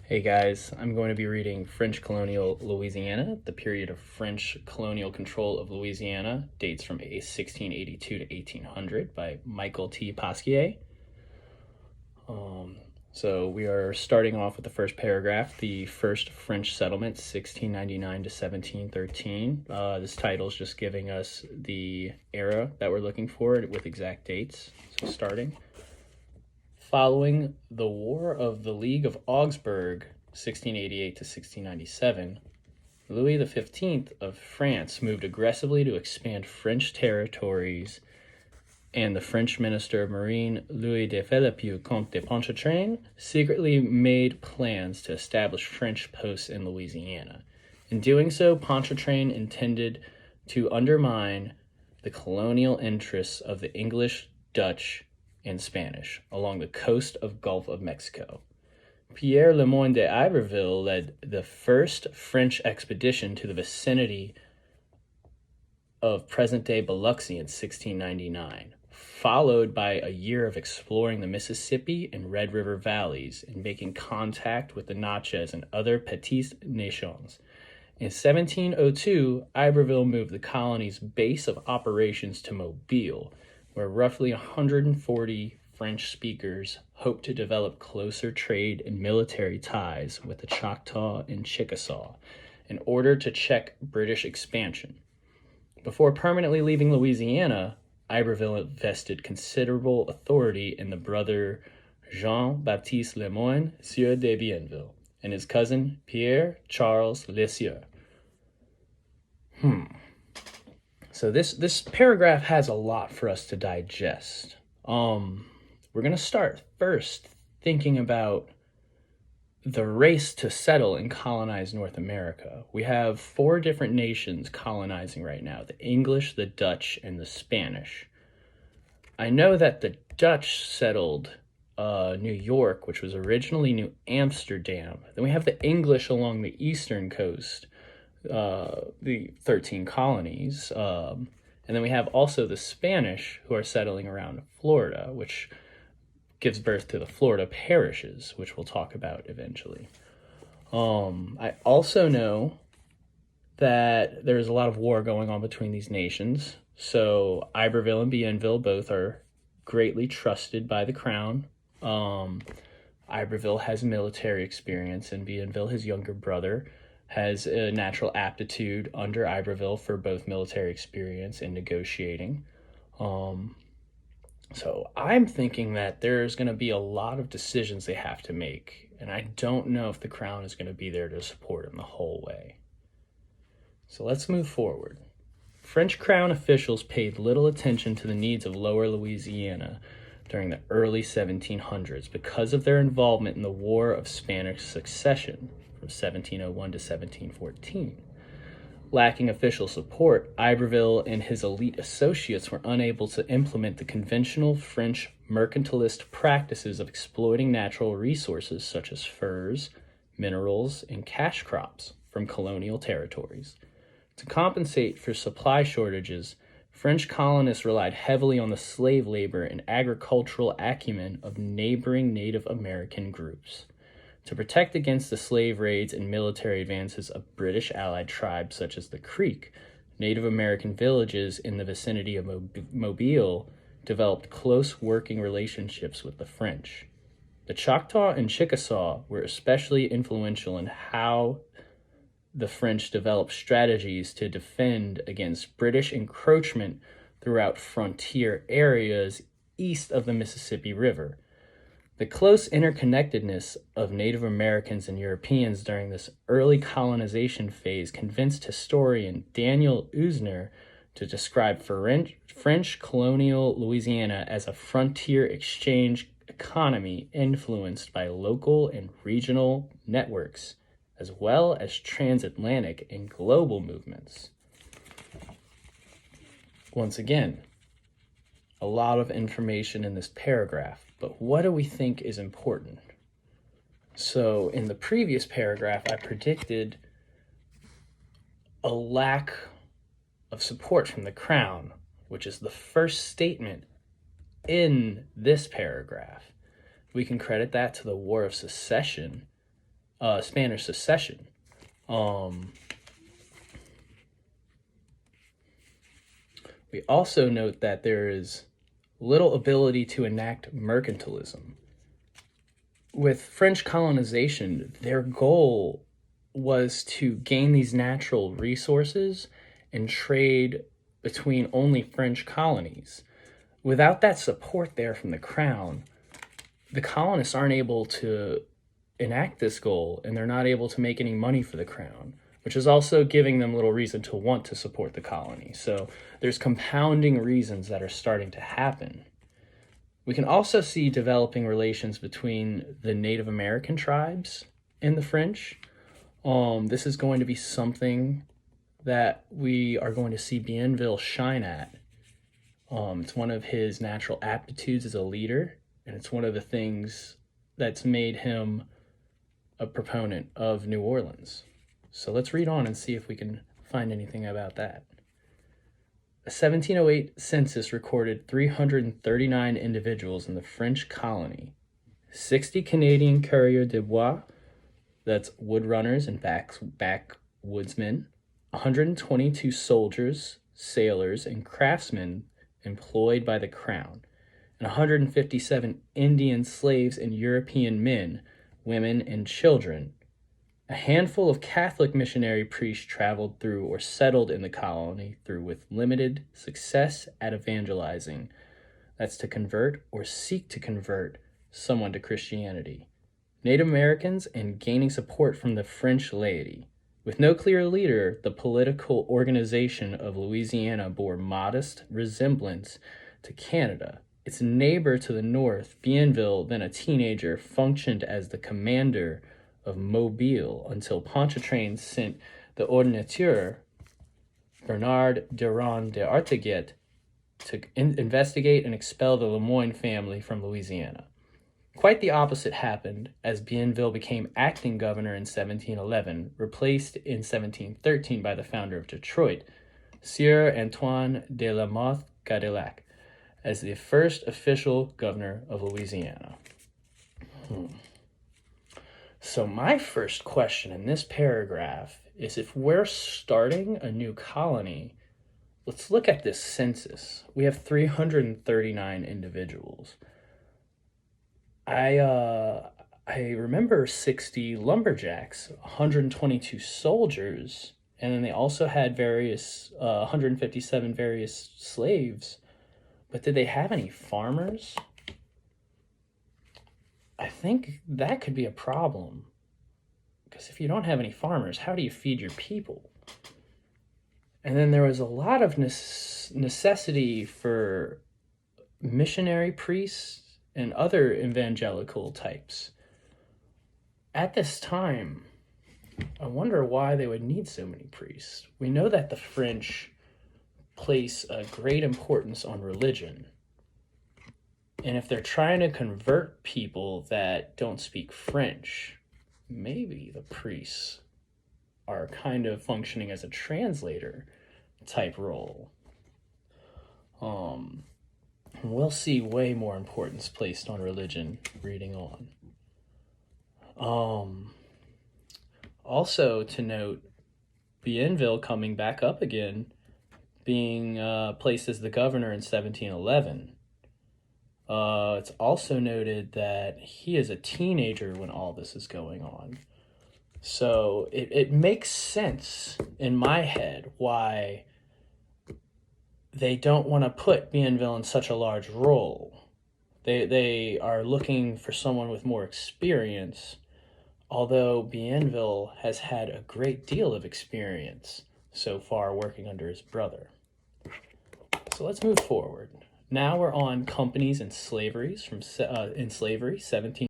Hey guys, I'm going to be reading French Colonial Louisiana. The period of French colonial control of Louisiana dates from 1682 to 1800 by Michael T. Pasquier. So we are starting off with the first paragraph, the first French settlement, 1699 to 1713. This title is just giving us the era that we're looking for with exact dates. So starting. Following the War of the League of Augsburg, 1688 to 1697, Louis XV of France moved aggressively to expand French territories, and the French Minister of Marine, Louis de Philippe, Comte de Pontchartrain, secretly made plans to establish French posts in Louisiana. In doing so, Pontchartrain intended to undermine the colonial interests of the English, Dutch, and Spanish along the coast of Gulf of Mexico. Pierre Le Moyne d'Iberville led the first French expedition to the vicinity of present-day Biloxi in 1699, followed by a year of exploring the Mississippi and Red River valleys and making contact with the Natchez and other Petites Nations. In 1702, Iberville moved the colony's base of operations to Mobile, where roughly 140 French speakers hoped to develop closer trade and military ties with the Choctaw and Chickasaw in order to check British expansion. Before permanently leaving Louisiana, Iberville invested considerable authority in the brother Jean-Baptiste Le Moyne, Sieur de Bienville, and his cousin Pierre Charles Le Sieur. So this paragraph has a lot for us to digest. We're going to start first thinking about the race to settle and colonize North America. We have 4 different nations colonizing right now: the English, the Dutch, and the Spanish. I know that the Dutch settled New York, which was originally New Amsterdam. Then we have the English along the eastern coast, the 13 colonies. And then we have also the Spanish, who are settling around Florida, which gives birth to the Florida parishes, which we'll talk about eventually. I also know that there's a lot of war going on between these nations. So Iberville and Bienville both are greatly trusted by the crown. Iberville has military experience, and Bienville, his younger brother, has a natural aptitude under Iberville for both military experience and negotiating. So I'm thinking that there's going to be a lot of decisions they have to make, and I don't know if the crown is going to be there to support them the whole way. So let's move forward. French crown officials paid little attention to the needs of Lower Louisiana during the early 1700s because of their involvement in the War of Spanish Succession from 1701 to 1714. Lacking official support, Iberville and his elite associates were unable to implement the conventional French mercantilist practices of exploiting natural resources such as furs, minerals, and cash crops from colonial territories. To compensate for supply shortages, French colonists relied heavily on the slave labor and agricultural acumen of neighboring Native American groups. To protect against the slave raids and military advances of British allied tribes such as the Creek, Native American villages in the vicinity of Mobile developed close working relationships with the French. The Choctaw and Chickasaw were especially influential in how the French developed strategies to defend against British encroachment throughout frontier areas east of the Mississippi River. The close interconnectedness of Native Americans and Europeans during this early colonization phase convinced historian Daniel Usner to describe French colonial Louisiana as a frontier exchange economy influenced by local and regional networks, as well as transatlantic and global movements. Once again, a lot of information in this paragraph. But what do we think is important? So in the previous paragraph, I predicted a lack of support from the crown, which is the first statement in this paragraph. We can credit that to the War of Secession Spanish secession. We also note that there is little ability to enact mercantilism. With French colonization, their goal was to gain these natural resources and trade between only French colonies. Without that support there from the crown, the colonists aren't able to enact this goal, and they're not able to make any money for the crown, which is also giving them little reason to want to support the colony. So there's compounding reasons that are starting to happen. We can also see developing relations between the Native American tribes and the French. This is going to be something that we are going to see Bienville shine at. It's one of his natural aptitudes as a leader, and it's one of the things that's made him a proponent of New Orleans. So let's read on and see if we can find anything about that. A 1708 census recorded 339 individuals in the French colony, 60 Canadian coureurs de bois, that's wood runners and backwoodsmen, 122 soldiers, sailors, and craftsmen employed by the crown, and 157 Indian slaves and European men, women, and children. A handful of Catholic missionary priests traveled through or settled in the colony through with limited success at evangelizing. That's to convert or seek to convert someone to Christianity. Native Americans and gaining support from the French laity. With no clear leader, the political organization of Louisiana bore modest resemblance to Canada. Its neighbor to the north, Bienville, then a teenager, functioned as the commander of Mobile until Pontchartrain sent the ordinateur Bernard Durand d'Artaguet to investigate and expel the Lemoyne family from Louisiana. Quite the opposite happened, as Bienville became acting governor in 1711, replaced in 1713 by the founder of Detroit, Sieur Antoine de la Mothe Cadillac, as the first official governor of Louisiana. So my first question in this paragraph is, if we're starting a new colony, let's look at this census. We have 339 individuals. I remember 60 lumberjacks, 122 soldiers, and then they also had 157 various slaves. But did they have any farmers? I think that could be a problem. Because if you don't have any farmers, how do you feed your people? And then there was a lot of necessity for missionary priests and other evangelical types. At this time, I wonder why they would need so many priests. We know that the French place a great importance on religion. And if they're trying to convert people that don't speak French, maybe the priests are kind of functioning as a translator type role. We'll see way more importance placed on religion reading on. Also to note, Bienville coming back up again, being placed as the governor in 1711. It's also noted that he is a teenager when all this is going on. So it makes sense in my head why they don't want to put Bienville in such a large role. They are looking for someone with more experience, although Bienville has had a great deal of experience so far working under his brother. So let's move forward. Now we're on companies and slaveries in slavery, 17